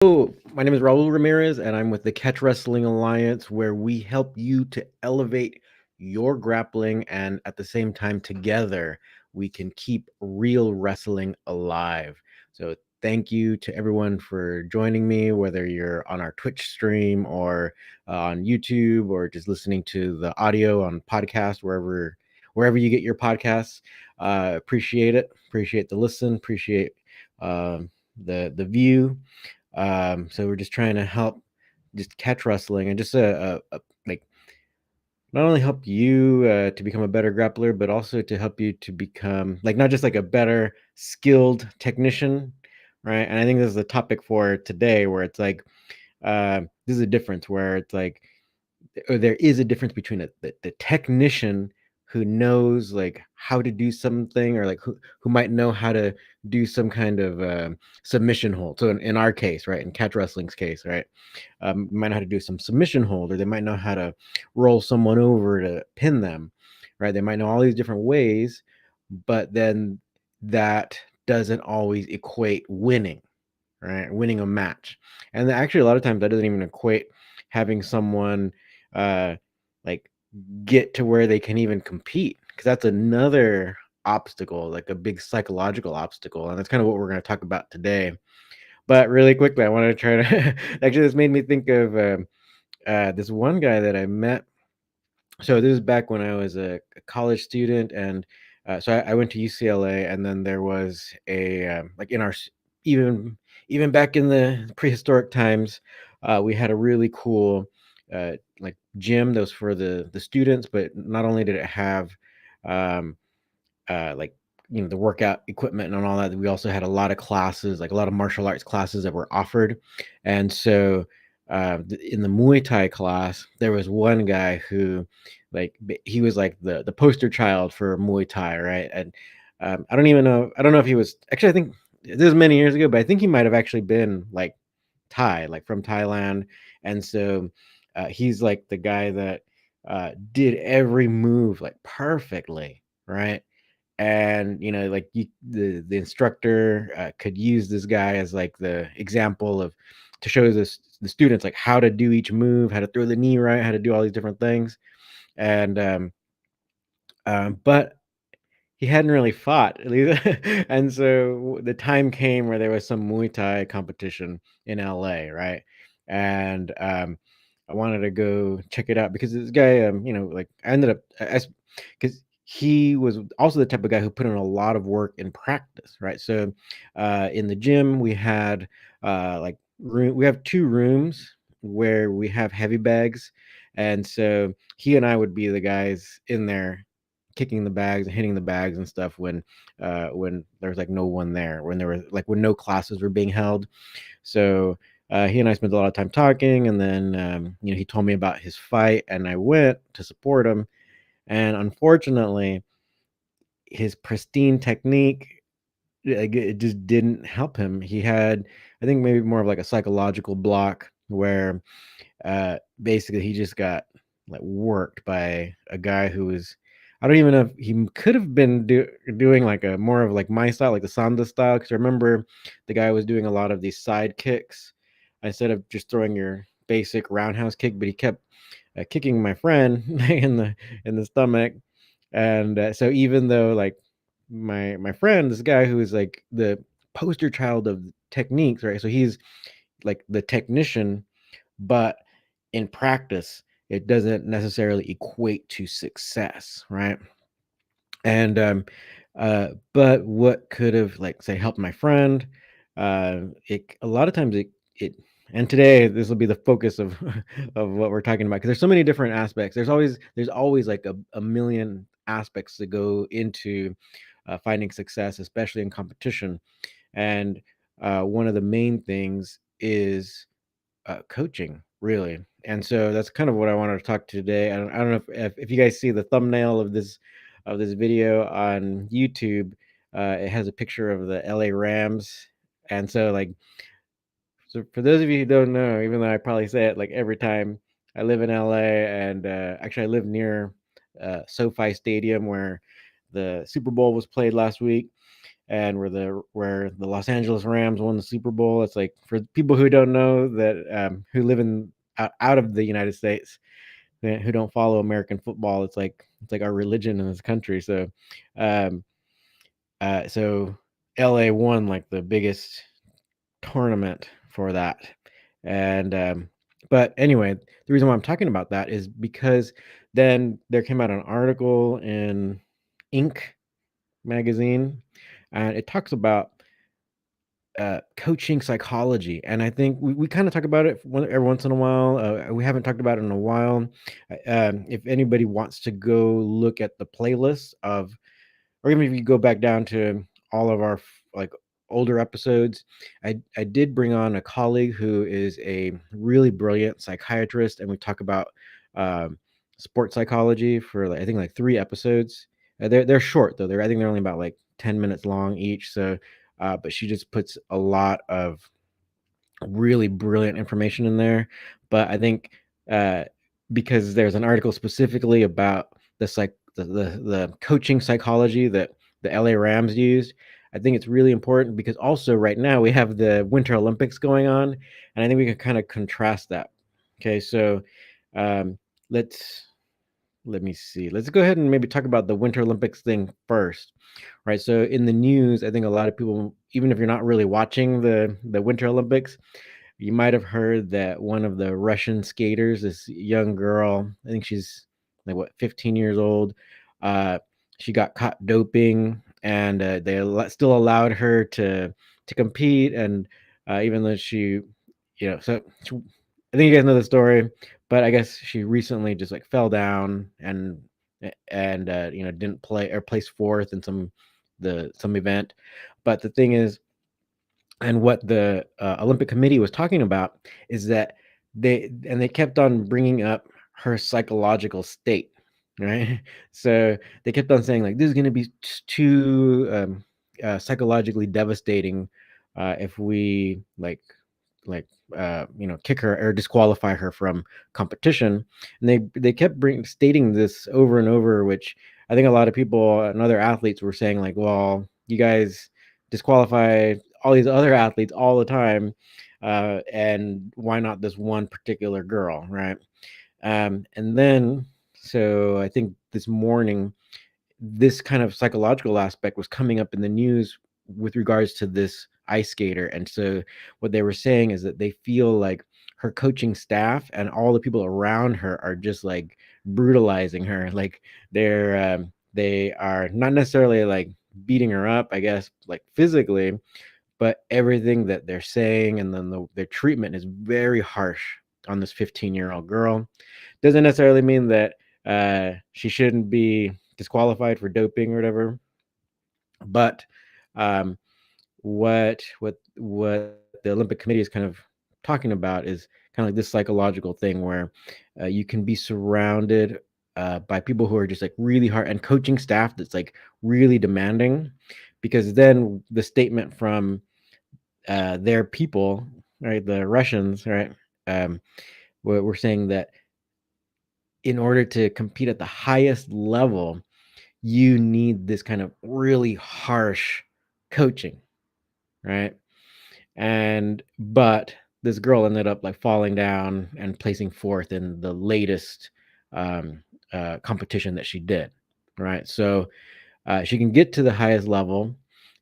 Hello, my name is Raul Ramirez, and I'm with the Catch Wrestling Alliance, where we help you to elevate your grappling, and at the same time, together, we can keep real wrestling alive. So, thank you to everyone for joining me, whether you're on our Twitch stream or on YouTube, or just listening to the audio on podcast, wherever you get your podcasts. Appreciate it. Appreciate the listen. Appreciate the view. So we're just trying to help just catch wrestling and just like not only help you to become a better grappler, but also to help you to become like not just like a better skilled technician, right? And I think this is the topic for today, where it's like this is a difference where it's like or there is a difference between the technician who knows like how to do something, or like who might know how to do some kind of submission hold. So in our case, right, in catch wrestling's case, right, might know how to do some submission hold, or they might know how to roll someone over to pin them, right? They might know all these different ways, but then that doesn't always equate winning, right? Winning a match. And actually, a lot of times that doesn't even equate having someone uh, like get to where they can even compete, because that's another obstacle, like a big psychological obstacle. And that's kind of what we're going to talk about today. But really quickly, I want to try to actually, this made me think of this one guy that I met. So this is back when I was a college student, and so I went to UCLA, and then there was a like in our even even back in the prehistoric times, we had a really cool like gym that was for the students, but not only did it have um, like the workout equipment and all that. We also had a lot of classes, like a lot of martial arts classes that were offered. And so in the Muay Thai class, there was one guy who he was like the poster child for Muay Thai, right? And I don't know if he was actually, I think this was many years ago, but I think he might have actually been like Thai, like from Thailand. And so he's like the guy that did every move like perfectly, right? And like the instructor could use this guy as like the example of to show the students like how to do each move, how to throw the knee right, how to do all these different things. And but he hadn't really fought, at least. And so the time came where there was some Muay Thai competition in LA, right? And I wanted to go check it out because this guy, like I ended up, because he was also the type of guy who put in a lot of work in practice, right? So in the gym, we had we have two rooms where we have heavy bags. And so he and I would be the guys in there kicking the bags and hitting the bags and stuff when there's like no one there, when there was like when no classes were being held. So he and I spent a lot of time talking, and then he told me about his fight, and I went to support him. And unfortunately, his pristine technique, like, it just didn't help him. He had, I think, maybe more of like a psychological block where basically he just got like worked by a guy who was, I don't even know if he could have been doing like a more of like my style, like the Sanda style, because I remember the guy was doing a lot of these side kicks instead of just throwing your basic roundhouse kick, but he kept kicking my friend in the stomach. And so even though like my friend, this guy who is like the poster child of techniques, right? So he's like the technician, but in practice, it doesn't necessarily equate to success, right? And but what could have, like, say, helped my friend, it a lot of times it and today this will be the focus of of what we're talking about, because there's so many different aspects. There's always like a million aspects that go into finding success, especially in competition. And one of the main things is coaching, really. And so that's kind of what I wanted to talk to today. I don't know if you guys see the thumbnail of this video on YouTube. It has a picture of the LA Rams. And so like, so for those of you who don't know, even though I probably say it like every time, I live in LA, and actually I live near SoFi Stadium, where the Super Bowl was played last week. and where the Los Angeles Rams won the Super Bowl. It's like, for people who don't know, that who live in out of the United States, who don't follow American football, it's like our religion in this country. Um, so LA won like the biggest tournament for that. And but anyway, the reason why I'm talking about that is because then there came out an article in Inc. magazine, and it talks about coaching psychology. And I think we kind of talk about it every once in a while. We haven't talked about it in a while. If anybody wants to go look at the playlist of, or even if you go back down to all of our like older episodes, I did bring on a colleague who is a really brilliant psychiatrist, and we talk about um, sports psychology for I think like 3 episodes. They're short though. I think they're only about like 10 minutes long each. So, but she just puts a lot of really brilliant information in there. But I think uh, because there's an article specifically about the coaching psychology that the LA Rams used, I think it's really important because also right now we have the Winter Olympics going on, and I think we can kind of contrast that. Okay, so um, let's let me see. Let's go ahead and maybe talk about the Winter Olympics thing first, right? So in the news, I think a lot of people, even if you're not really watching the Winter Olympics, you might have heard that one of the Russian skaters, this young girl, I think she's like what, 15 years old, uh, she got caught doping, and still allowed her to compete, and even though I think you guys know the story, but I guess she recently just like fell down and didn't play or place fourth in some event. But the thing is, and what the Olympic Committee was talking about is that they kept on bringing up her psychological state, right? So they kept on saying like, this is going to be too psychologically devastating if we kick her or disqualify her from competition. And they kept stating this over and over, which I think a lot of people and other athletes were saying like, well, you guys disqualify all these other athletes all the time, and why not this one particular girl, right? And then, so I think this morning, this kind of psychological aspect was coming up in the news with regards to this ice skater. And so what they were saying is that they feel like her coaching staff and all the people around her are just like brutalizing her. Like they are not necessarily like beating her up, I guess, like physically, but everything that they're saying and then their treatment is very harsh on this 15-year-old girl. Doesn't necessarily mean that she shouldn't be disqualified for doping or whatever, but um, what the Olympic Committee is kind of talking about is kind of like this psychological thing where you can be surrounded by people who are just like really hard, and coaching staff that's like really demanding, because then the statement from their people, right, the Russians, right, um, we're saying that in order to compete at the highest level, you need this kind of really harsh coaching, right? And but this girl ended up like falling down and placing fourth in the latest um, competition that she did, right? So she can get to the highest level,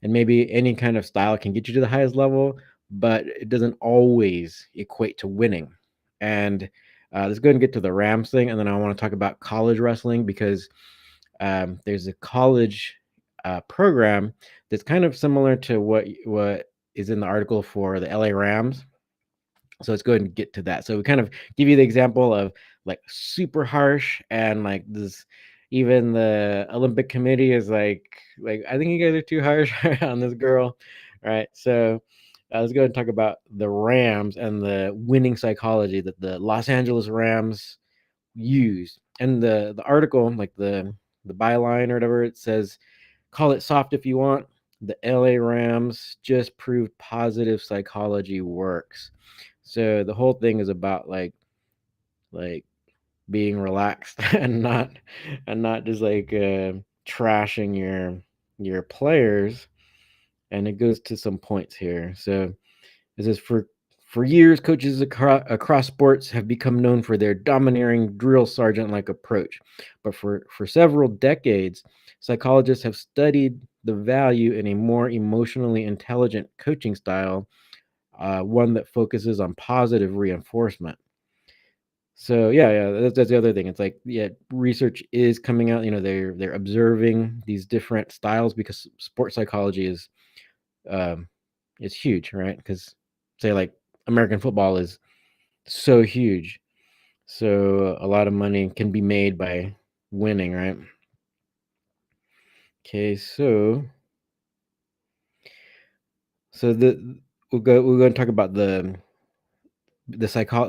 and maybe any kind of style can get you to the highest level, but it doesn't always equate to winning. And let's go ahead and get to the Rams thing, and then I want to talk about college wrestling, because there's a college program that's kind of similar to what is in the article for the LA Rams. So let's go ahead and get to that. So we kind of give you the example of like super harsh, and like this, even the Olympic Committee is like I think you guys are too harsh on this girl, right? So let's go ahead and talk about the Rams and the winning psychology that the Los Angeles Rams used. And the article, like the byline or whatever, it says, call it soft if you want, the LA Rams just proved positive psychology works. So the whole thing is about like being relaxed and not just like trashing your players. and it goes to some points here. So it says for years, coaches across sports have become known for their domineering drill sergeant-like approach. But for several decades, psychologists have studied the value in a more emotionally intelligent coaching style, one that focuses on positive reinforcement. So yeah, that's the other thing. It's like, yeah, research is coming out. They're observing these different styles because sports psychology um, is huge, right? Because say like American football is so huge, so a lot of money can be made by winning, right? Okay, so we're going to talk about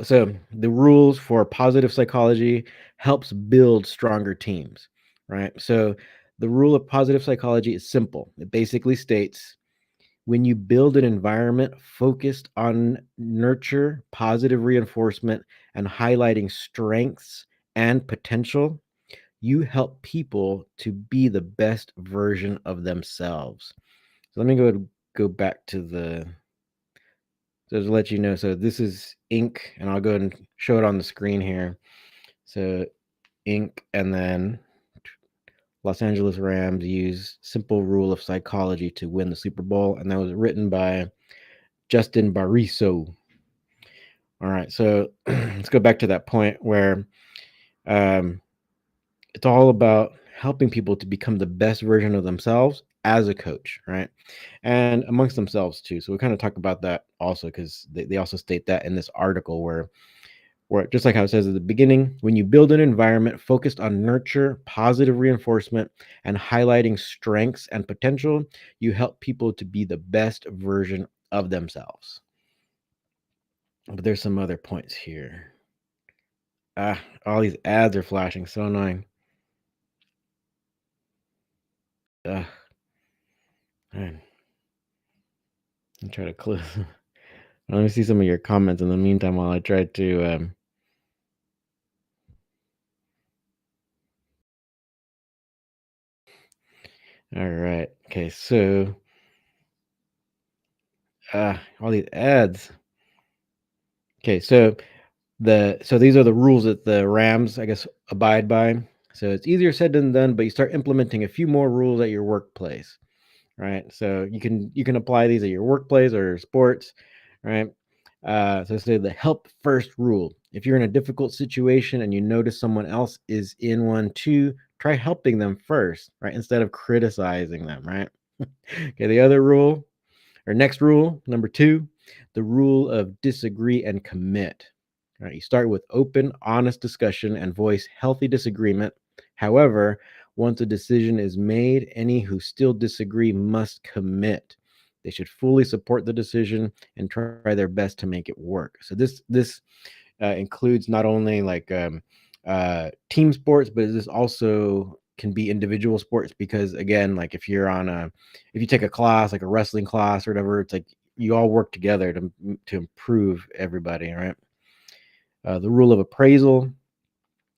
so the rules for positive psychology helps build stronger teams, right? So the rule of positive psychology is simple. It basically states when you build an environment focused on nurture, positive reinforcement, and highlighting strengths and potential, you help people to be the best version of themselves. So let me go back to the so to let you know. So this is ink, and I'll go ahead and show it on the screen here. So ink, and then Los Angeles Rams use simple rule of psychology to win the Super Bowl, and that was written by Justin Bariso. All right, so let's go back to that point where um, it's all about helping people to become the best version of themselves as a coach, right? And amongst themselves too. So we kind of talk about that also because they also state that in this article where just like how it says at the beginning, when you build an environment focused on nurture, positive reinforcement, and highlighting strengths and potential, you help people to be the best version of themselves. But there's some other points here. All these ads are flashing. So annoying. Ugh. Man, I'll try to close. Let me see some of your comments in the meantime while I try to. All right. Okay. So, all these ads. Okay. So these are the rules that the Rams, I guess, abide by. So it's easier said than done, but you start implementing a few more rules at your workplace, right? So you can apply these at your workplace or sports, right? So say the help first rule. If you're in a difficult situation and you notice someone else is in one too, try helping them first, right? Instead of criticizing them, right? Okay, the other rule or next rule, number 2, the rule of disagree and commit. All right, you start with open, honest discussion and voice healthy disagreement. However, once a decision is made, any who still disagree must commit. They should fully support the decision and try their best to make it work. So this includes not only like team sports, but this also can be individual sports because again, like if you take a class like a wrestling class or whatever, it's like you all work together to improve everybody, right? The rule of appraisal.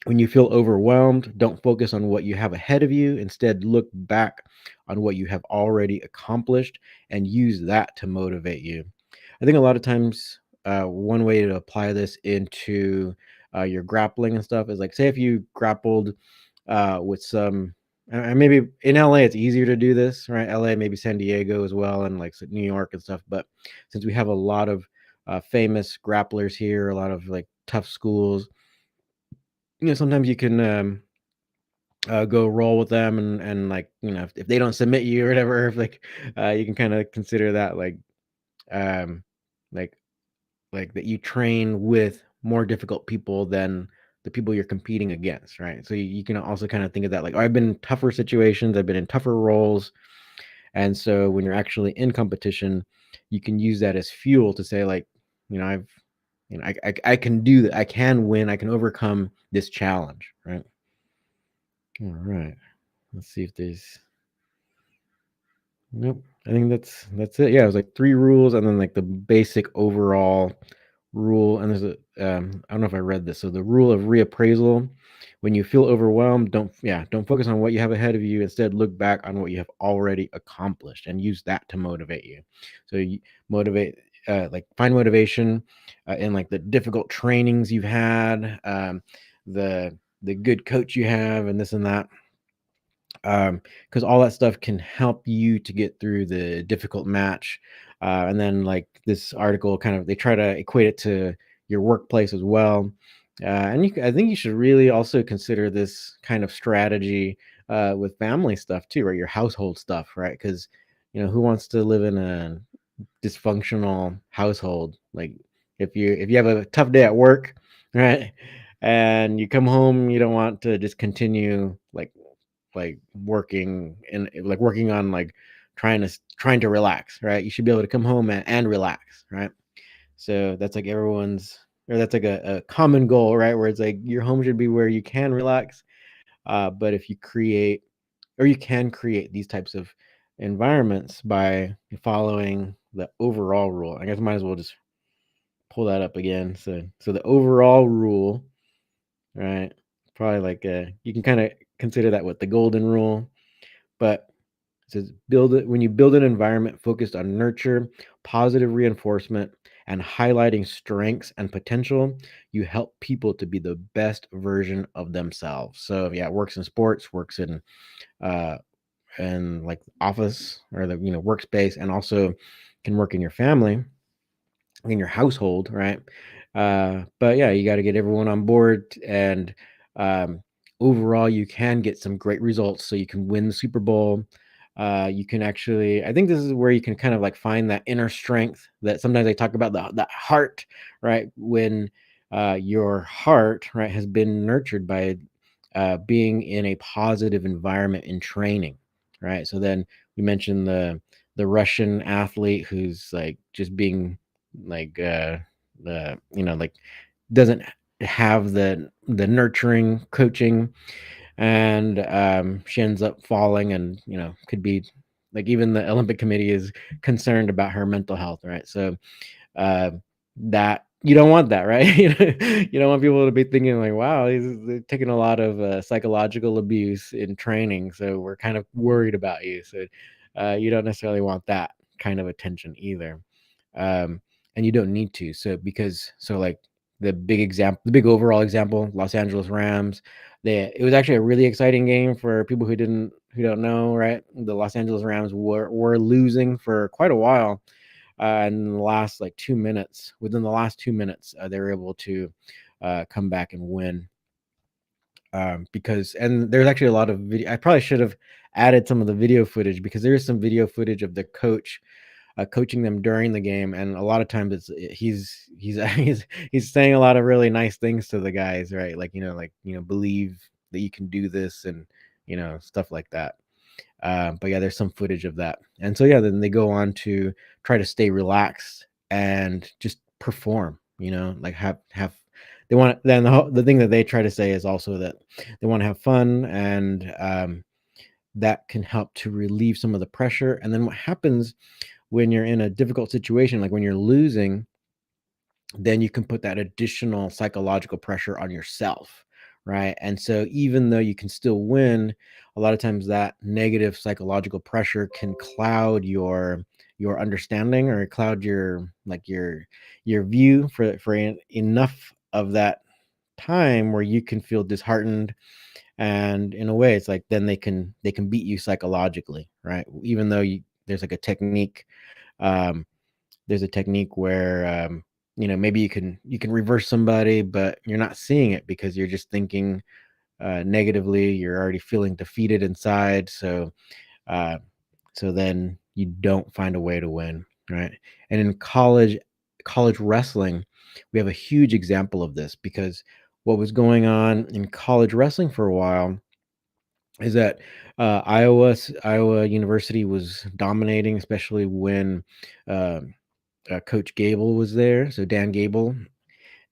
When you feel overwhelmed, don't focus on what you have ahead of you. Instead, look back on what you have already accomplished and use that to motivate you. I think a lot of times, one way to apply this into your grappling and stuff is like, say, if you grappled with some, and maybe in LA, it's easier to do this, right? LA, maybe San Diego as well, and like New York and stuff. But since we have a lot of famous grapplers here, a lot of like tough schools, sometimes you can go roll with them and like if they don't submit you or whatever, if like you can kind of consider that um like like that you train with more difficult people than the people you're competing against, right? So you can also kind of think of that like, oh, I've been in tougher situations, I've been in tougher roles, and so when you're actually in competition, you can use that as fuel to say like, I've I can do that, I can win, I can overcome this challenge, right? All right. Let's see if there's nope. I think that's it. Yeah, it was like 3 rules and then like the basic overall rule. And there's a I don't know if I read this. So the rule of reappraisal. When you feel overwhelmed, don't focus on what you have ahead of you. Instead, look back on what you have already accomplished and use that to motivate you. So you motivate, like find motivation in like the difficult trainings you've had, the good coach you have, and this and that, because all that stuff can help you to get through the difficult match. And then like this article kind of, they try to equate it to your workplace as well. And I think you should really also consider this kind of strategy with family stuff too, right? Your household stuff, right? Because who wants to live in a dysfunctional household? Like if you have a tough day at work, right, and you come home, you don't want to just continue like working on like trying to relax, right? You should be able to come home and relax, right? So that's like everyone's, or that's like a common goal, right? Where it's like your home should be where you can relax. But if you create, or you can create these types of environments by following the overall rule. I guess I might as well just pull that up again. So the overall rule, right? Probably like you can kind of consider that what the golden rule, but it says build it when you build an environment focused on nurture, positive reinforcement, and highlighting strengths and potential, you help people to be the best version of themselves. So yeah, it works in sports, works in uh like office or the workspace, and also can work in your family, in your household, right? But yeah, you got to get everyone on board, and um, overall, you can get some great results. So you can win the Super Bowl. You can actually, I think this is where you can kind of like find that inner strength that sometimes they talk about, the heart, right? When your heart, right, has been nurtured by being in a positive environment in training, right? So then we mentioned the Russian athlete who's like just being like like doesn't have the nurturing coaching, and she ends up falling, and could be like, even the Olympic Committee is concerned about her mental health, right? So uh, that you don't want that, right? You don't want people to be thinking like, "Wow, they're taking a lot of psychological abuse in training, so we're kind of worried about you." So you don't necessarily want that kind of attention either, and you don't need to. So like the big overall example, Los Angeles Rams. It was actually a really exciting game for people who don't know, right? The Los Angeles Rams were losing for quite a while, in the last like 2 minutes. Within the last 2 minutes, they were able to come back and win. Because and there's actually a lot of video. I probably should have added some of the video footage, because there is some video footage of the coach coaching them during the game, and a lot of times he's saying a lot of really nice things to the guys, right? Like believe that you can do this, and stuff like that. But yeah, there's some footage of that. And so yeah, then they go on to try to stay relaxed and just perform, like have they want, then the thing that they try to say is also that they want to have fun, and that can help to relieve some of the pressure. And then what happens when you're in a difficult situation, like when you're losing, then you can put that additional psychological pressure on yourself, right? And so even though you can still win, a lot of times that negative psychological pressure can cloud your understanding, or cloud your view for enough of that time where you can feel disheartened. And in a way, it's like then they can beat you psychologically, right? Even though there's like a technique, um there's a technique where maybe you can reverse somebody, but you're not seeing it because you're just thinking negatively. You're already feeling defeated inside. Uh so then you don't find a way to win, right? And in college wrestling, we have a huge example of this, because what was going on in college wrestling for a while is that Iowa University was dominating, especially when Coach Gable was there. So Dan Gable,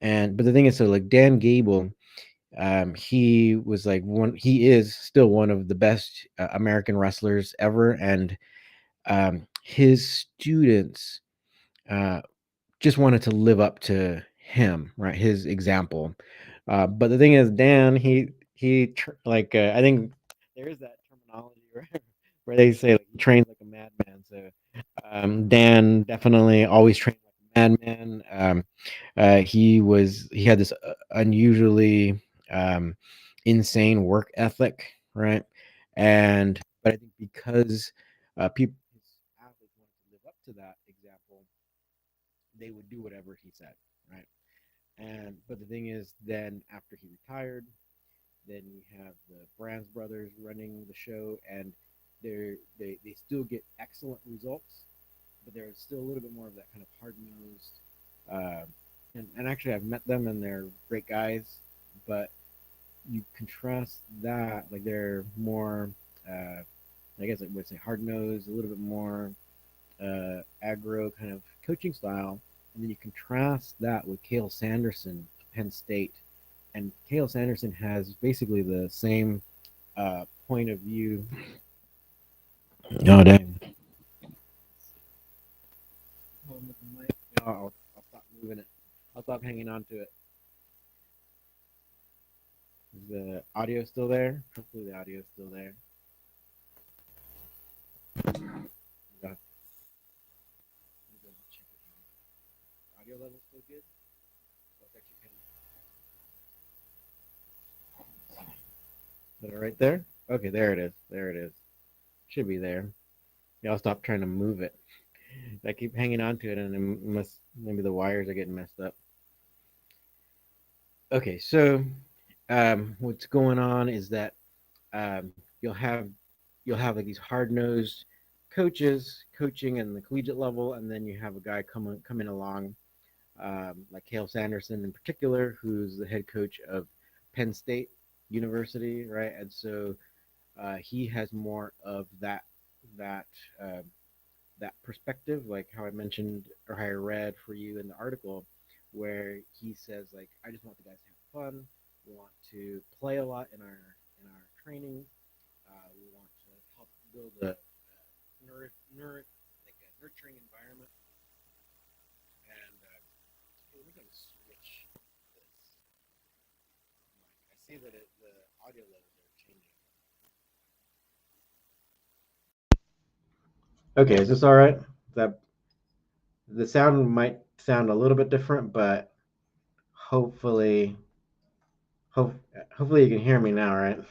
but the thing is, so like Dan Gable, he was like he is still one of the best American wrestlers ever, and his students uh, just wanted to live up to him, right? His example. But the thing is, Dan, I think there is that terminology where they say like he trains like a madman. So Dan definitely always trained like a madman. He had this unusually insane work ethic, right? And but I think because people his athletes wanted to live up to that example, they would do whatever he said, right? And but the thing is, then after he retired, then you have the Brands brothers running the show, and they still get excellent results, but there's still a little bit more of that kind of hard nosed. And actually, I've met them, and they're great guys. But you contrast that, like they're more, I guess I would say hard nosed, a little bit more aggro kind of coaching style, and then you contrast that with Cale Sanderson, Penn State, and Cale Sanderson has basically the same point of view. Oh dang! I'll stop moving it. I'll stop hanging on to it. Is the audio still there? Hopefully the audio is still there. Yeah. Audio level still good? Is it right there? Okay, there it is. There it is. Should be there. Yeah, I'll stop trying to move it. I keep hanging on to it, and it must maybe the wires are getting messed up. Okay, so what's going on is that um, you'll have you'll have like these hard nosed coaches coaching in the collegiate level, and then you have a guy coming along like Cale Sanderson in particular, who's the head coach of Penn State University, right? And so he has more of that uh, that perspective, like how I mentioned or how I read for you in the article, where he says like, I just want the guys to have fun. We want to play a lot in our training. We want to help build a like a nurturing environment. And hey, let me go to switch this. I see that the audio levels are changing. Okay, is this all right? That the sound might sound a little bit different, but hopefully, hope, hopefully you can hear me now, right? I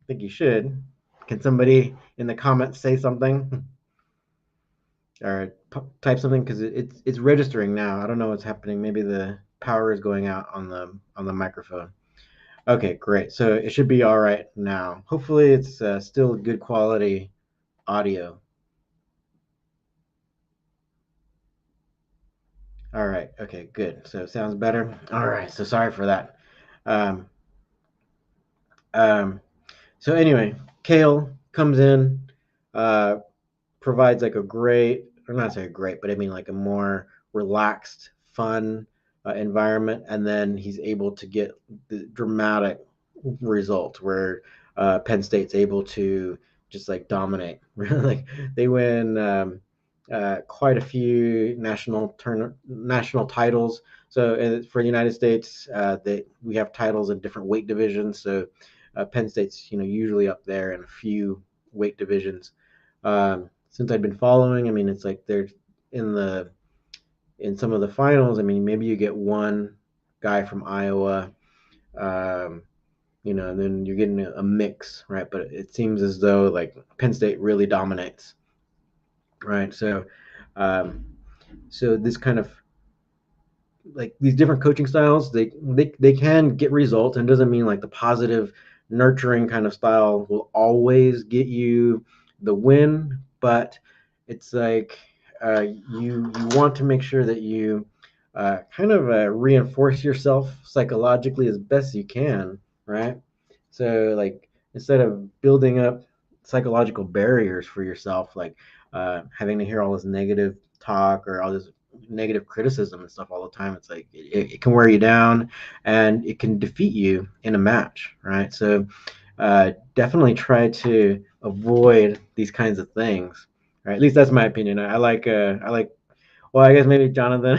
think you should. Can somebody in the comments say something or type something because it's registering now. I don't know what's happening. Maybe the power is going out on the microphone. Okay, great. So it should be all right now. Hopefully, it's still good quality audio. All right. Okay, good. So it sounds better. All right. So sorry for that. Um, um, so anyway, Kale comes in, uh, provides like a great, or not say great, but I mean like a more relaxed, fun environment, and then he's able to get the dramatic result where Penn State's able to just like dominate. Like they win quite a few national titles. So for the United States, we have titles in different weight divisions. So Penn State's usually up there in a few weight divisions. Since I've been following, I mean, it's like they're in the in some of the finals. I mean, maybe you get one guy from Iowa, um, and then you're getting a mix, right? But it seems as though like Penn State really dominates, right? Um, so this kind of like these different coaching styles, they can get results, and doesn't mean like the positive, nurturing kind of style will always get you the win, but it's like you want to make sure that you kind of reinforce yourself psychologically as best you can, right? So like instead of building up psychological barriers for yourself, like having to hear all this negative talk or all this negative criticism and stuff all the time, it's like it can wear you down and it can defeat you in a match, right? So definitely try to avoid these kinds of things, right? At least that's my opinion. I like, well, I guess maybe Jonathan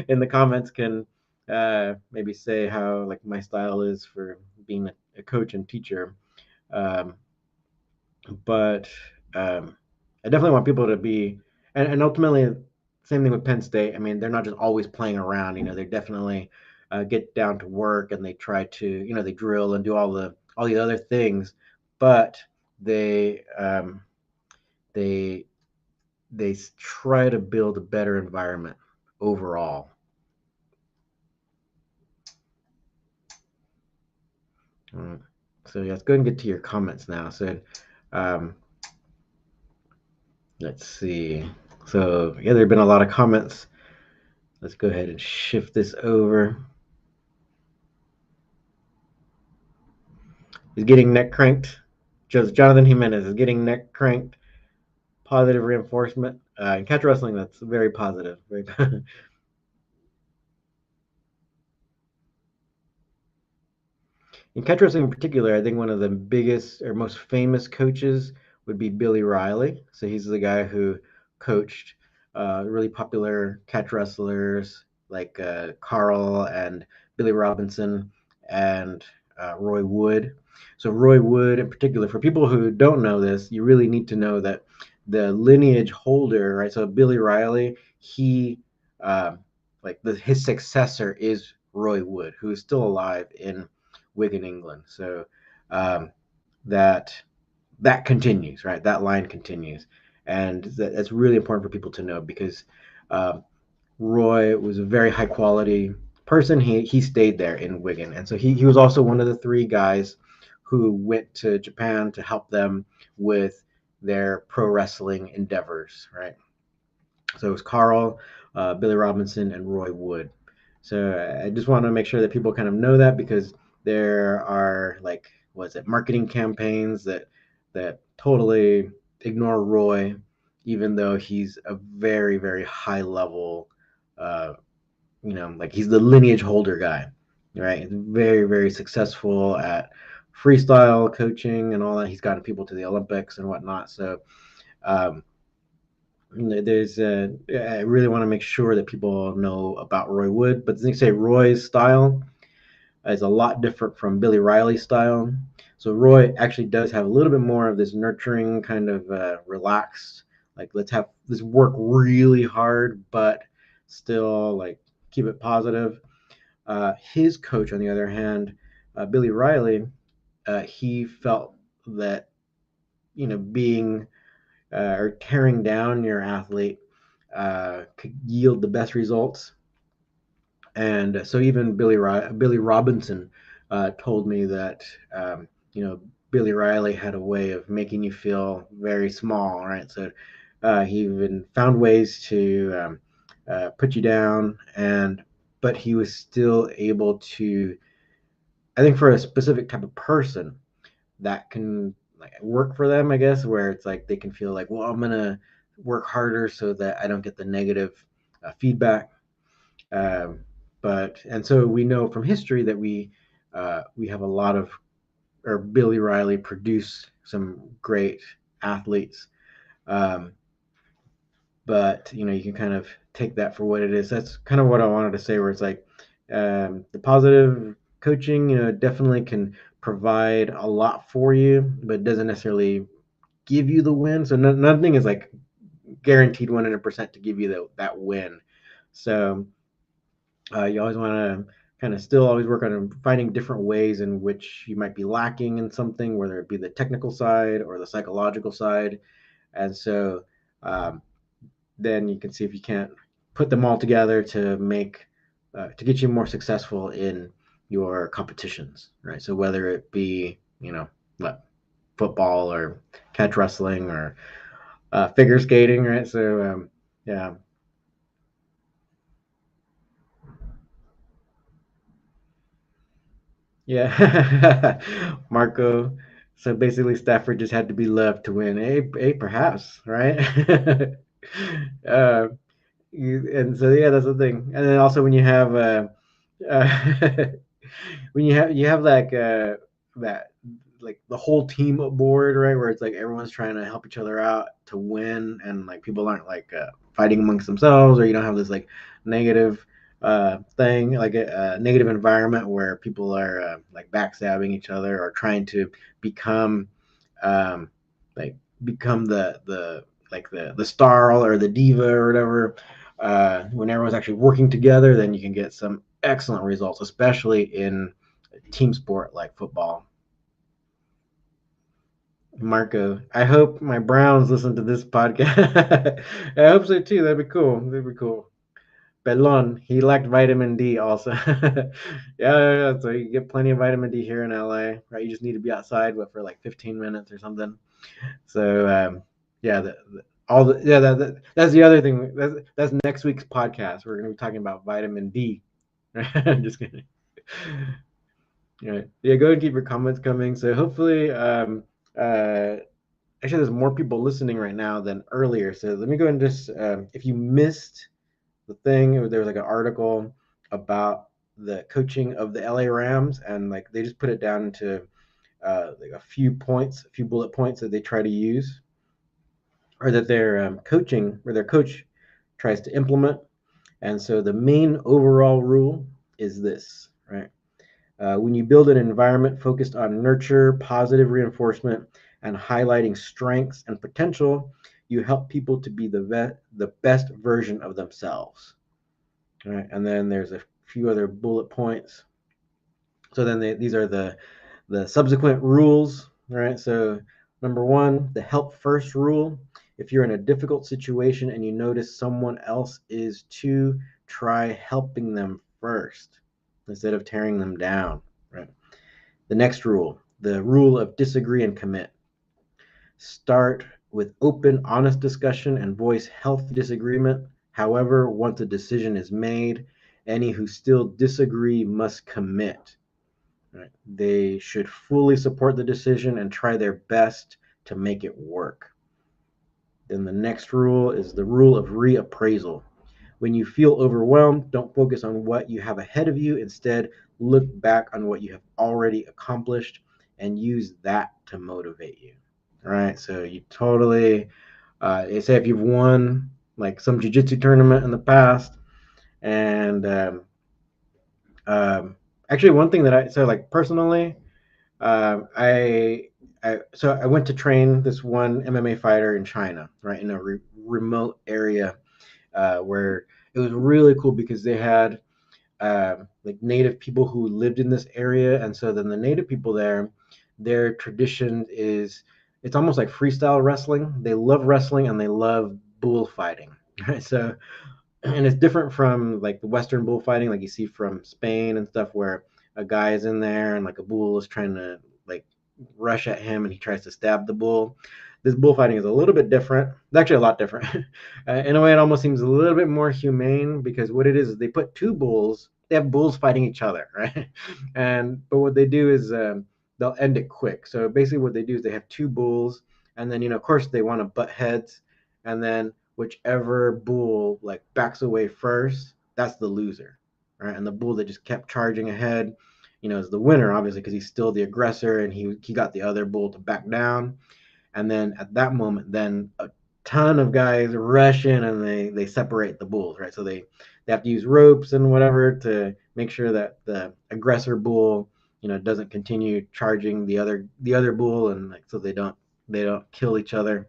in the comments can maybe say how like my style is for being coach and teacher. Um, but I definitely want people to be, and ultimately, same thing with Penn State. I mean, they're not just always playing around. They definitely get down to work and they try to, they drill and do all the other things, but they they they try to build a better environment overall. So yeah, let's go ahead and get to your comments now. So um, let's see. So yeah, there have been a lot of comments. Let's go ahead and shift this over. He's getting neck cranked. Just Jonathan Jimenez is getting neck cranked. Positive reinforcement. In catch wrestling, that's very positive. Very in catch wrestling in particular, I think one of the biggest or most famous coaches would be Billy Riley. So he's the guy who coached really popular catch wrestlers like Carl and Billy Robinson and Roy Wood. So Roy Wood, in particular, for people who don't know this, you really need to know that the lineage holder, right? So Billy Riley, he his successor is Roy Wood, who is still alive in Wigan, England. So um, that that continues, right? That line continues, and that's really important for people to know because um, Roy was a very high quality person. He stayed there in Wigan, and so he was also one of the three guys who went to Japan to help them with their pro wrestling endeavors, right? So it was Carl, Billy Robinson, and Roy Wood. So I just want to make sure that people kind of know that because there are like what's it marketing campaigns that totally ignore Roy, even though he's a very very high level, uh, like he's the lineage holder guy, right? He's very very successful at freestyle coaching and all that. He's gotten people to the Olympics and whatnot. So um, I really want to make sure that people know about Roy Wood, but they say Roy's style is a lot different from Billy Riley's style. So Roy actually does have a little bit more of this nurturing kind of relaxed, like let's work really hard, but still like keep it positive. His coach, on the other hand, Billy Riley, he felt that being or tearing down your athlete could yield the best results. And so even Billy Robinson told me that Billy Riley had a way of making you feel very small, right? So he even found ways to put you down, but he was still able to. I think for a specific type of person, that can like work for them, I guess, where it's like they can feel like, well, I'm gonna work harder so that I don't get the negative feedback. Um, but and so we know from history that we have a lot of or Billy Riley produced some great athletes. Um, but you can kind of take that for what it is. That's kind of what I wanted to say. Where it's like the positive coaching, definitely can provide a lot for you, but doesn't necessarily give you the win. So nothing is like guaranteed 100% to give you that win. So you always want to kind of still always work on finding different ways in which you might be lacking in something, whether it be the technical side or the psychological side. And so um, then you can see if you can't put them all together to get you more successful in your competitions, right? So whether it be what football or catch wrestling or figure skating, right? So yeah, yeah, Marco. So basically, Stafford just had to be loved to win. Perhaps, right? uh, and so yeah, that's the thing. And then also when you have uh, when you have like that like the whole team aboard, right, where it's like everyone's trying to help each other out to win, and like people aren't like fighting amongst themselves, or you don't have this like negative thing, like a negative environment where people are like backstabbing each other or trying to become um, like become the like the star or the diva or whatever. When everyone's actually working together, then you can get some excellent results, especially in team sport like football. Marco, I hope my Browns listen to this podcast. I hope so too. That'd be cool. That'd be cool. Pelon, he lacked vitamin D also. Yeah. So you get plenty of vitamin D here in LA, right? You just need to be outside for like 15 minutes or something. So yeah, all the yeah that's the other thing. That's next week's podcast. We're gonna be talking about vitamin D. I'm just kidding. Yeah, yeah. Go and keep your comments coming. So hopefully, uh, actually, there's more people listening right now than earlier. So let me go and just if you missed the thing, there was like an article about the coaching of the LA Rams, and like they just put it down into like a few points, a few bullet points that they try to use, or that their coaching or their coach tries to implement. And so the main overall rule is this, right? When you build an environment focused on nurture, positive reinforcement, and highlighting strengths and potential, you help people to be the best version of themselves. All right, and then there's a few other bullet points. So then these are the subsequent rules. All right, so number one, the help first rule. If you're in a difficult situation and you notice someone else is too, try helping them first instead of tearing them down. Right. The next rule, the rule of disagree and commit. Start with open, honest discussion and voice healthy disagreement. However, once a decision is made, any who still disagree must commit. Right? They should fully support the decision and try their best to make it work. Then the next rule is the rule of reappraisal. When you feel overwhelmed, don't focus on what you have ahead of you. Instead, look back on what you have already accomplished and use that to motivate you. All right. So you totally, say if you've won like some jiu-jitsu tournament in the past, and um, actually one thing that so like personally, I went to train this one MMA fighter in China, right, in a remote area where it was really cool because they had like native people who lived in this area, and so then the native people there, their tradition is it's almost like freestyle wrestling. They love wrestling and they love bullfighting, right? So and it's different from like the Western bullfighting, like you see from Spain and stuff, where a guy is in there and like a bull is trying to like rush at him and he tries to stab the bull. This bullfighting is a little bit different. It's actually a lot different. In a way, it almost seems a little bit more humane because what it is they put two bulls. They have bulls fighting each other, right? And but what they do is they'll end it quick. So basically, what they do is they have two bulls, and then of course, they want to butt heads, and then whichever bull like backs away first, that's the loser, right? And the bull that just kept charging ahead, is the winner, obviously, because he's still the aggressor and he got the other bull to back down. And then at that moment, then a ton of guys rush in and they separate the bulls, right? So they have to use ropes and whatever to make sure that the aggressor bull, doesn't continue charging the other bull, and like so they don't kill each other.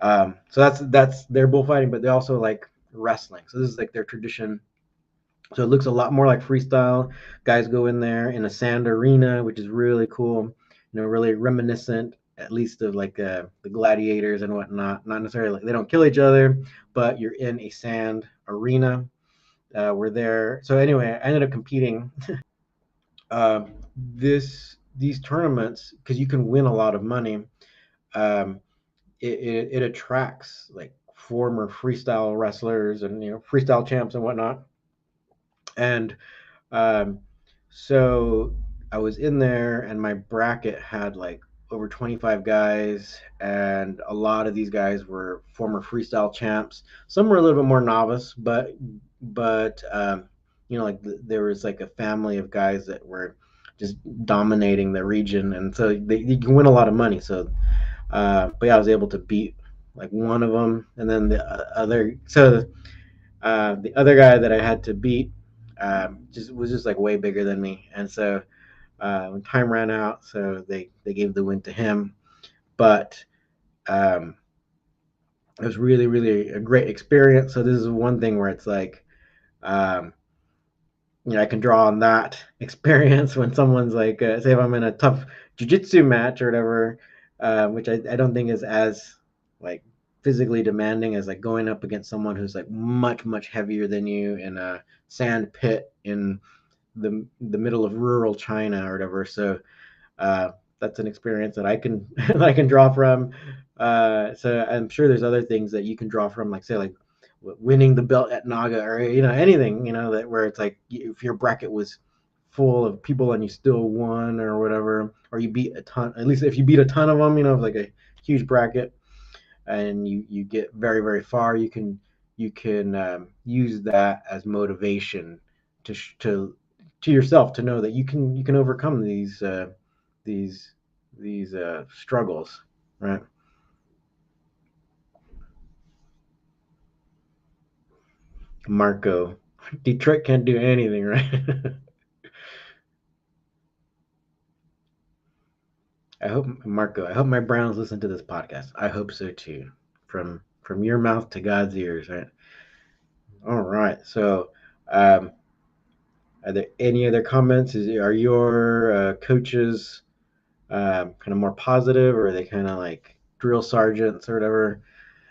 So that's their bullfighting, but they also like wrestling. So this is like their tradition. So it looks a lot more like freestyle. Guys go in there in a sand arena, which is really cool. Really reminiscent, at least of like the gladiators and whatnot. Not necessarily like they don't kill each other, but you're in a sand arena. We're there. So anyway, I ended up competing. These tournaments, because you can win a lot of money. Um, it attracts like former freestyle wrestlers and freestyle champs and whatnot. And um, so I was in there, and my bracket had like over 25 guys, and a lot of these guys were former freestyle champs. Some were a little bit more novice, but like there was like a family of guys that were just dominating the region, and so you can win a lot of money. So but yeah, I was able to beat like one of them, and then the other. So the other guy that I had to beat, just was just like way bigger than me, and so when time ran out, so they gave the win to him. But um, it was really really a great experience. So this is one thing where it's like, um, I can draw on that experience when someone's like, say if I'm in a tough jujitsu match or whatever, which I don't think is as like physically demanding as like going up against someone who's like much heavier than you in a sand pit in the middle of rural China or whatever. So uh, that's an experience that I can I can draw from. So I'm sure there's other things that you can draw from, like say like winning the belt at Naga, or anything, that where it's like if your bracket was full of people and you still won or whatever, or you beat a ton. At least if you beat a ton of them, like a huge bracket, and you get very far, you can use that as motivation to to yourself, to know that you can overcome these these struggles, right? Marco, Detroit can't do anything, right? I hope my Browns listen to this podcast. I hope so too. From your mouth to God's ears, right? All right. So, um, are there any other comments? Are your coaches kind of more positive, or are they kind of like drill sergeants or whatever?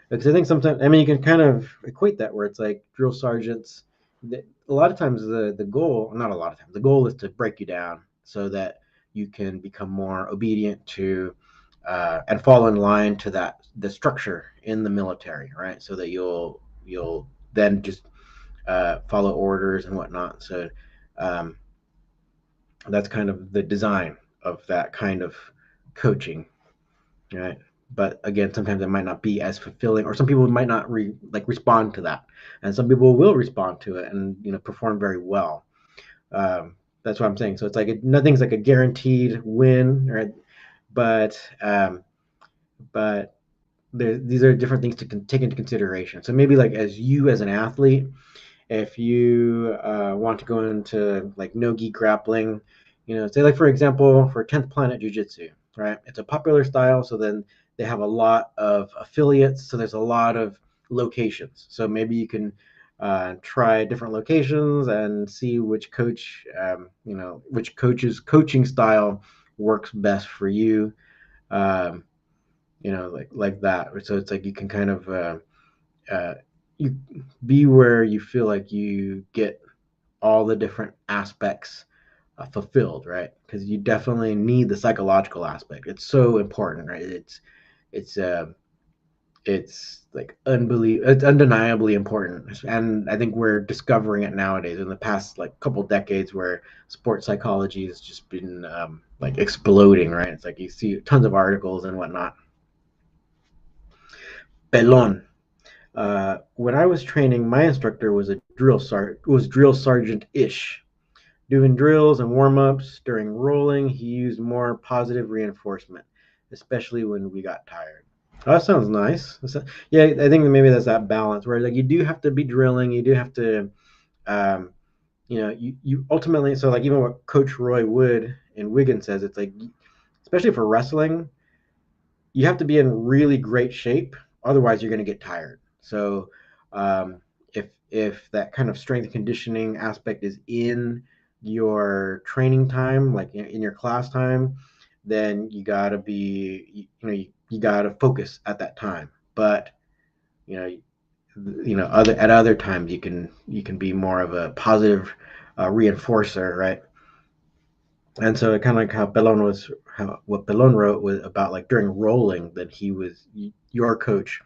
Because I think sometimes, I mean, you can kind of equate that where it's like drill sergeants. A lot of times, the goal, not a lot of times, the goal is to break you down so that you can become more obedient to and fall in line to the structure in the military, right? So that you'll then just follow orders and whatnot. So um, that's kind of the design of that kind of coaching, right? But again, sometimes it might not be as fulfilling, or some people might not respond to that, and some people will respond to it and perform very well. That's what I'm saying. So it's like nothing's like a guaranteed win, right? But but these are different things to take into consideration. So maybe like as an athlete, if you want to go into like no-gi grappling, say like for example for 10th Planet Jiu-Jitsu, right? It's a popular style, so then they have a lot of affiliates, so there's a lot of locations. So maybe you can try different locations and see which which coach's coaching style works best for you. Um, like that. So it's like you can kind of uh, you be where you feel like you get all the different aspects fulfilled, right? Because you definitely need the psychological aspect. It's so important, right? It's uh, it's like it's undeniably important, and I think we're discovering it nowadays in the past like couple decades, where sports psychology has just been like exploding, right? It's like you see tons of articles and whatnot. Pelon. When I was training, my instructor was a drill sergeant ish. Doing drills and warm ups during rolling, he used more positive reinforcement, especially when we got tired. Oh, that sounds nice. Yeah, I think maybe that's that balance where like you do have to be drilling, you do have to, um, you ultimately. So like even what Coach Roy Wood in Wigan says, it's like, especially for wrestling, you have to be in really great shape, otherwise you're going to get tired. So um, if that kind of strength and conditioning aspect is in your training time, like in your class time, then you got to be, you got to focus at that time. But you know other at other times you can be more of a positive reinforcer, right? And so it kind of like what Pelon wrote was about like during rolling, that your coach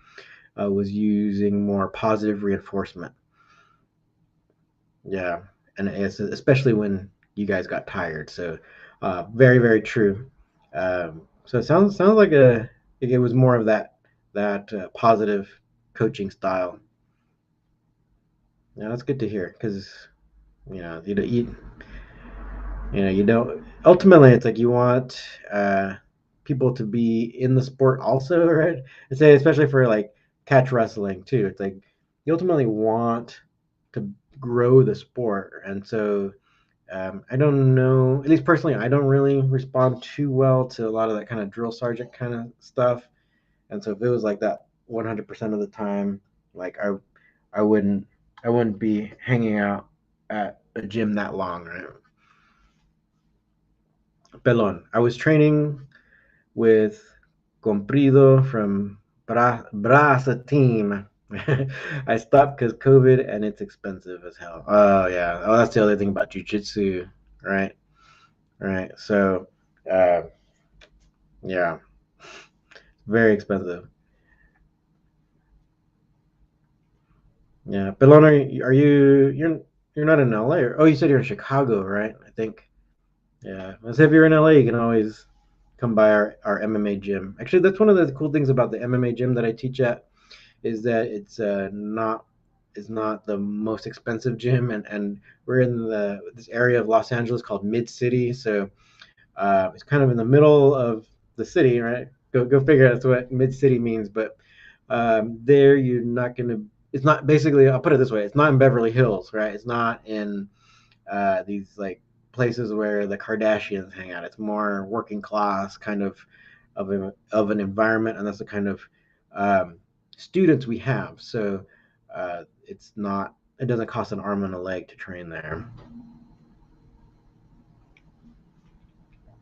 was using more positive reinforcement. Yeah, and it's especially when you guys got tired. So very true. So it sounds like it was more of that positive coaching style. Yeah, that's good to hear, because you don't. Ultimately, it's like you want people to be in the sport also, right? And say especially for like catch wrestling too. It's like you ultimately want to grow the sport. And so I don't know, at least personally, I don't really respond too well to a lot of that kind of drill sergeant kind of stuff. And so if it was like that 100% of the time, like I wouldn't I wouldn't be hanging out at a gym that long, right? Pelon. I was training with Comprido from Brasa team. I stopped because COVID and it's expensive as hell. Oh yeah. Oh, that's the other thing about jujitsu, right? Right. So, uh, yeah, very expensive. Yeah. Pelon, you're not in LA? Oh, you said you're in Chicago, right? I think. Yeah. Let's if you're in LA, you can always come by our MMA gym. Actually, that's one of the cool things about the MMA gym that I teach at is that it's not the most expensive gym, and we're in this area of Los Angeles called Mid City, so it's kind of in the middle of the city, right? Go figure. That's what Mid City means, but there you're not gonna. It's not basically. I'll put it this way: it's not in Beverly Hills, right? It's not in these like places where the Kardashians hang out. It's more working class kind of an environment, and that's the kind of um, students we have. So it's not. It doesn't cost an arm and a leg to train there.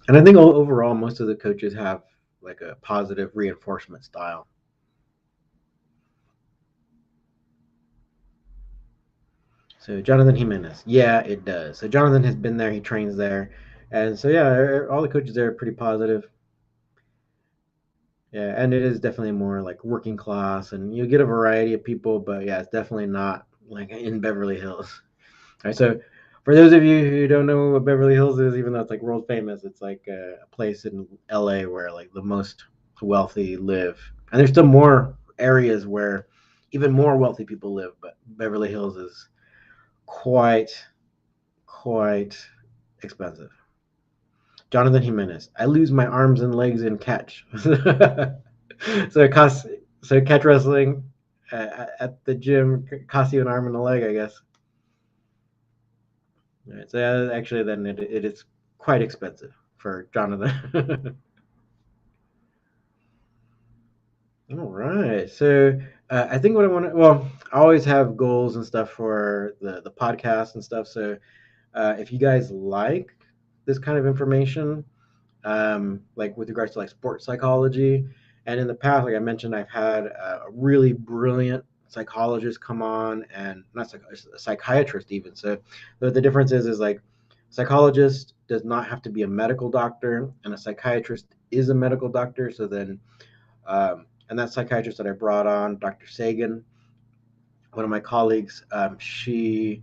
And I think overall, most of the coaches have like a positive reinforcement style. So Jonathan Jimenez, yeah, it does. So Jonathan has been there. He trains there, and so yeah, all the coaches there are pretty positive. Yeah, and it is definitely more like working class, and you get a variety of people, but yeah, it's definitely not like in Beverly Hills. All right, so for those of you who don't know what Beverly Hills is, even though it's like world famous, it's like a place in LA where like the most wealthy live, and there's still more areas where even more wealthy people live, but Beverly Hills is quite quite expensive. Jonathan Jimenez. I lose my arms and legs in catch. So it costs. So catch wrestling at the gym costs you an arm and a leg, I guess. All right, so actually, then it is quite expensive for Jonathan. All right. So I think what I want to. Well, I always have goals and stuff for the podcast and stuff. So if you guys like this kind of information, like with regards to like sports psychology. And in the past, like I mentioned, I've had a really brilliant psychologist come on, and not a psychiatrist even. So the difference is like psychologist does not have to be a medical doctor, and a psychiatrist is a medical doctor. So then, and that psychiatrist that I brought on, Dr. Sagan, one of my colleagues, she's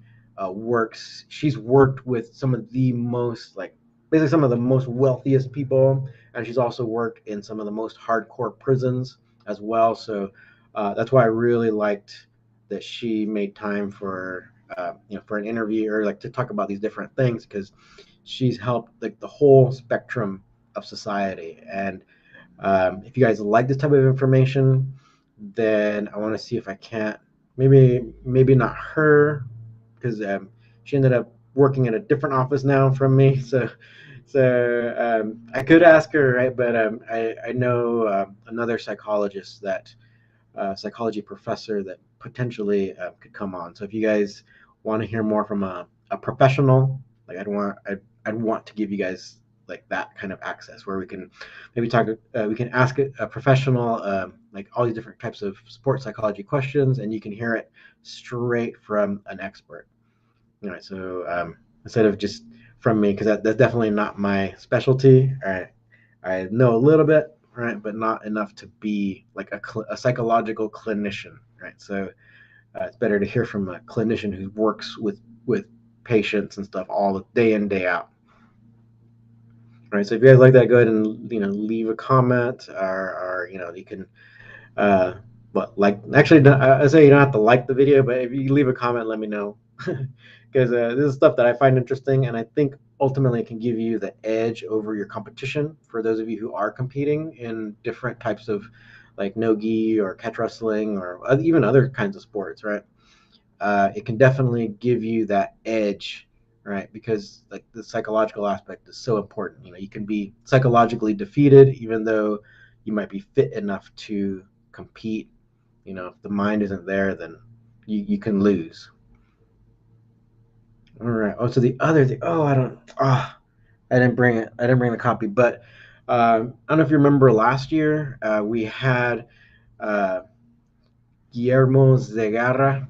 worked with some of the most like basically some of the most wealthiest people, and she's also worked in some of the most hardcore prisons as well. So that's why I really liked that she made time for for an interview or like to talk about these different things because she's helped like the whole spectrum of society. And if you guys like this type of information, then I want to see if I can't maybe not her because she ended up working in a different office now from me. So I could ask her, right? But I know another psychology professor that potentially could come on. So if you guys want to hear more from a professional, like I'd want to give you guys like that kind of access where we can maybe talk. We can ask a professional like all these different types of sports psychology questions, and you can hear it straight from an expert. All right, so instead of just from me, because that's definitely not my specialty. All right, I know a little bit, right, but not enough to be like a psychological clinician, right? So it's better to hear from a clinician who works with patients and stuff all the day in day out. All right, so if you guys like that, go ahead and leave a comment, or you can but like actually I say you don't have to like the video, but if you leave a comment, let me know because this is stuff that I find interesting, and I think ultimately it can give you the edge over your competition for those of you who are competing in different types of like no gi or catch wrestling or even other kinds of sports, right? it can definitely give you that edge, right? Because like the psychological aspect is so important. You can be psychologically defeated even though you might be fit enough to compete. If the mind isn't there, then you can lose. All right. Oh, so the other thing. Oh, I don't. I didn't bring it. I didn't bring the copy, but I don't know if you remember last year we had uh, Guillermo Zegarra.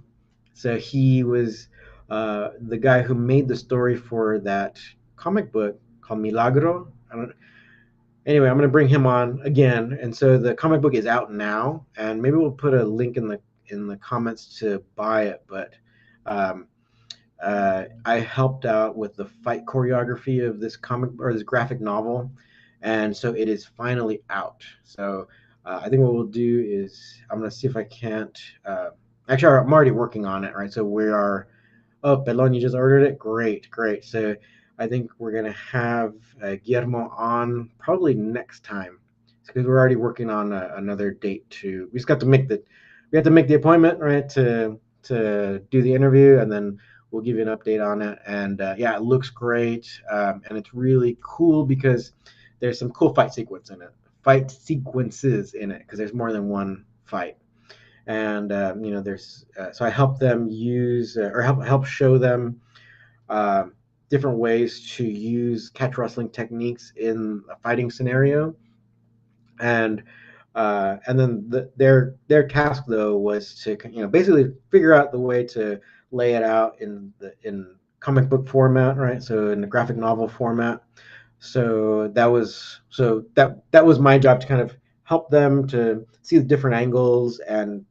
So he was the guy who made the story for that comic book called Milagro. Anyway, I'm going to bring him on again, and so the comic book is out now, and maybe we'll put a link in the comments to buy it. But um, I helped out with the fight choreography of this comic or this graphic novel, and so it is finally out. So I think what we'll do is I'm gonna see if I can't. Actually, I'm already working on it, right? So we are. Oh, Pelon, you just ordered it. Great, great. So I think we're gonna have Guillermo on probably next time because we're already working on another date too. We just got to make the appointment, right, to do the interview, and then we'll give you an update on it. And yeah, it looks great, and it's really cool because there's some cool fight sequences in it because there's more than one fight. And there's so I help them use or help show them uh, different ways to use catch wrestling techniques in a fighting scenario. And then their task though was to basically figure out the way to lay it out in comic book format, right? So in the graphic novel format. So that was my job to kind of help them to see the different angles and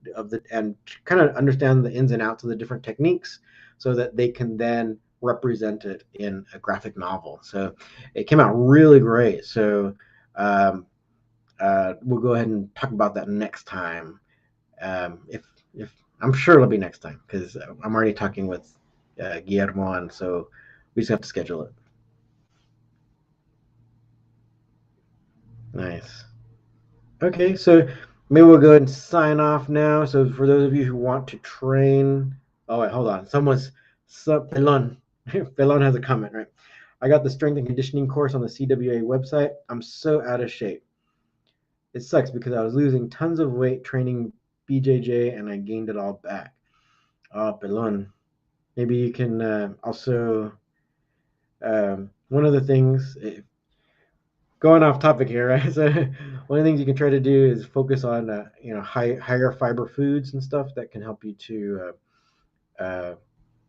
kind of understand the ins and outs of the different techniques so that they can then represent it in a graphic novel. So it came out really great. So um, we'll go ahead and talk about that next time. If I'm sure it'll be next time because I'm already talking with Guillermo, and so we just have to schedule it. Nice. Okay, so maybe we'll go ahead and sign off now. So for those of you who want to train, oh wait, hold on. Pelon. Pelon has a comment, right? I got the strength and conditioning course on the CWA website. I'm so out of shape. It sucks because I was losing tons of weight training BJJ and I gained it all back. Oh, Pelon. Maybe you can also one of the things going off topic here, right? So one of the things you can try to do is focus on higher fiber foods and stuff that can help you to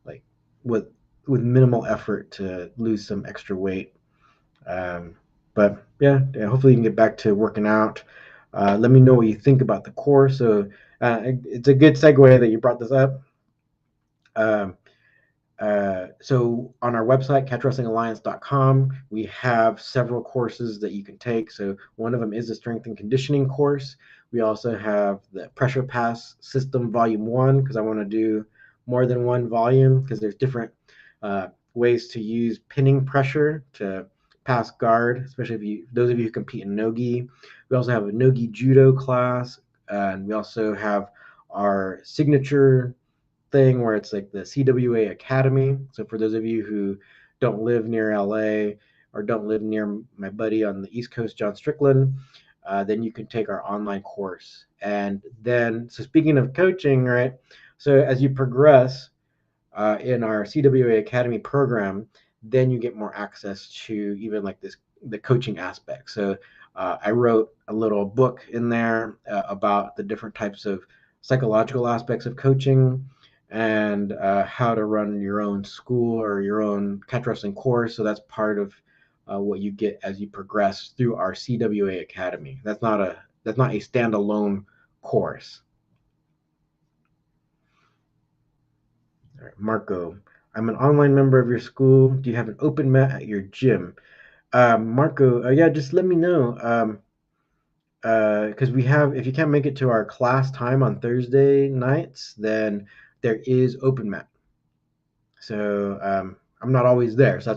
like with minimal effort to lose some extra weight. Um, but yeah, hopefully you can get back to working out. Let me know what you think about the course. So it's a good segue that you brought this up. Um, so on our website, catchwrestlingalliance.com, we have several courses that you can take. So one of them is the strength and conditioning course. We also have the pressure pass system volume 1 because I want to do more than one volume because there's different ways to use pinning pressure to pass guard, especially if those of you who compete in nogi. We also have a nogi judo class, and we also have our signature thing where it's like the CWA Academy. So for those of you who don't live near LA or don't live near my buddy on the East Coast, John Strickland, then you can take our online course. And then, so speaking of coaching, right? So as you progress in our CWA Academy program, then you get more access to even like the coaching aspect. So I wrote a little book in there about the different types of psychological aspects of coaching and how to run your own school or your own catch wrestling course. So that's part of what you get as you progress through our CWA Academy. That's not a standalone course. All right, Marco, I'm an online member of your school. Do you have an open mat at your gym? Marco, yeah, just let me know. Because if you can't make it to our class time on Thursday nights, then there is open mat. So I'm not always there, so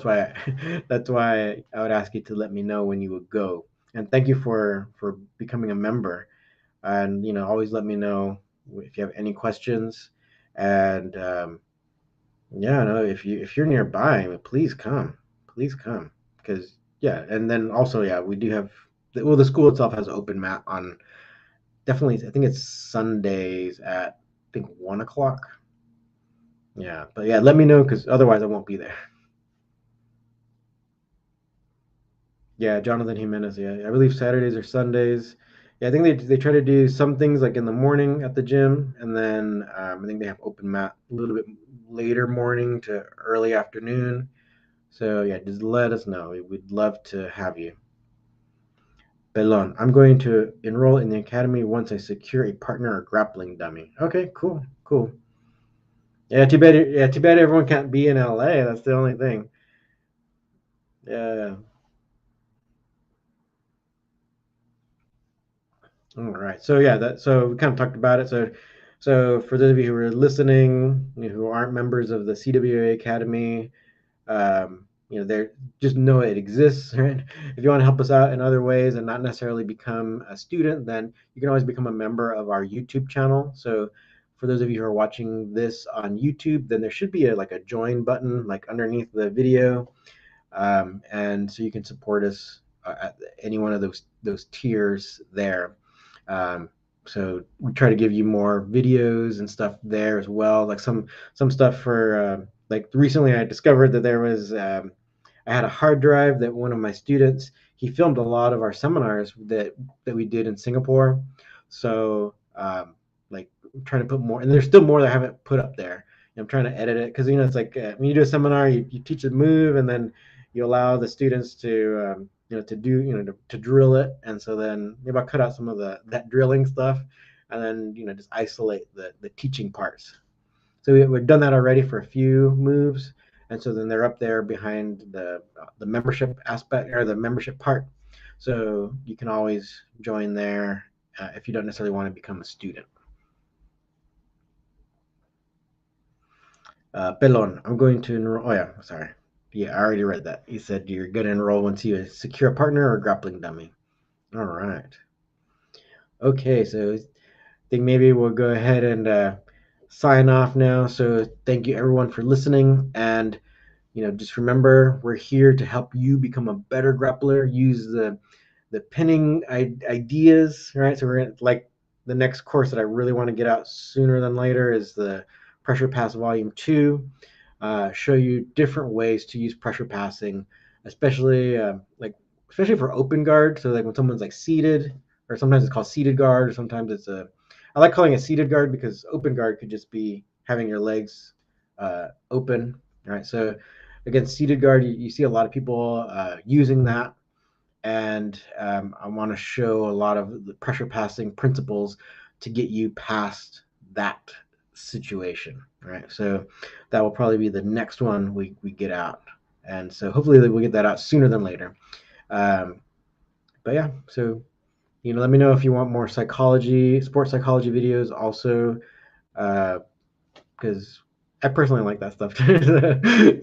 that's why I would ask you to let me know when you would go. And thank you for becoming a member. And always let me know if you have any questions. And yeah, no, if you're nearby, I mean, please come, because yeah, and then also yeah, we do have the school itself has open mat on definitely. I think it's Sundays at I think 1 o'clock. Yeah, but yeah, let me know because otherwise I won't be there. Yeah, Jonathan Jimenez. Yeah, I believe Saturdays or Sundays. Yeah, I think they try to do some things like in the morning at the gym, and then I think they have open mat a little bit later morning to early afternoon. So yeah, just let us know. We'd love to have you. Belon, I'm going to enroll in the academy once I secure a partner or grappling dummy. Okay, cool, cool. Yeah, too bad. Yeah, too bad everyone can't be in LA. That's the only thing. Yeah. All right. So yeah, that so we kind of talked about it. So for those of you who are listening, who aren't members of the CWA Academy, they're just know it exists, right? If you want to help us out in other ways and not necessarily become a student, then you can always become a member of our YouTube channel. So for those of you who are watching this on YouTube, then there should be like a join button like underneath the video, and so you can support us at any one of those tiers there. Um, so we try to give you more videos and stuff there as well, like some stuff for like recently I discovered that there was I had a hard drive that one of my students he filmed a lot of our seminars that we did in Singapore. So like I'm trying to put more, and there's still more that I haven't put up there. I'm trying to edit it because it's like when you do a seminar, you teach a move, and then you allow the students to to do to drill it, and so then maybe I'll cut out some of the that drilling stuff, and then just isolate the teaching parts. So we've done that already for a few moves, and so then they're up there behind the membership aspect or the membership part. So you can always join there if you don't necessarily want to become a student. Pelon, I'm going to enroll. Oh yeah, sorry. Yeah, I already read that. You said you're going to enroll once you secure a partner or grappling dummy. All right. Okay, so I think maybe we'll go ahead and sign off now. So thank you everyone for listening, and just remember we're here to help you become a better grappler. Use the pinning ideas, right? So we're gonna like the next course that I really want to get out sooner than later is the pressure pass volume 2. Show you different ways to use pressure passing, especially especially for open guard. So like when someone's like seated, or sometimes it's called seated guard, or sometimes it's a I like calling it seated guard because open guard could just be having your legs open, right? So again, seated guard, you see a lot of people using that, and I want to show a lot of the pressure passing principles to get you past that situation, right? So that will probably be the next one we get out, and so hopefully we'll get that out sooner than later. Um, but yeah, so let me know if you want more sports psychology videos, also, because I personally like that stuff.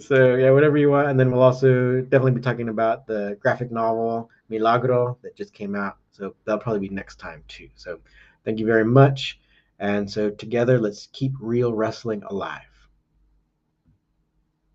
So yeah, whatever you want, and then we'll also definitely be talking about the graphic novel Milagro that just came out. So that'll probably be next time too. So thank you very much, and so together let's keep real wrestling alive.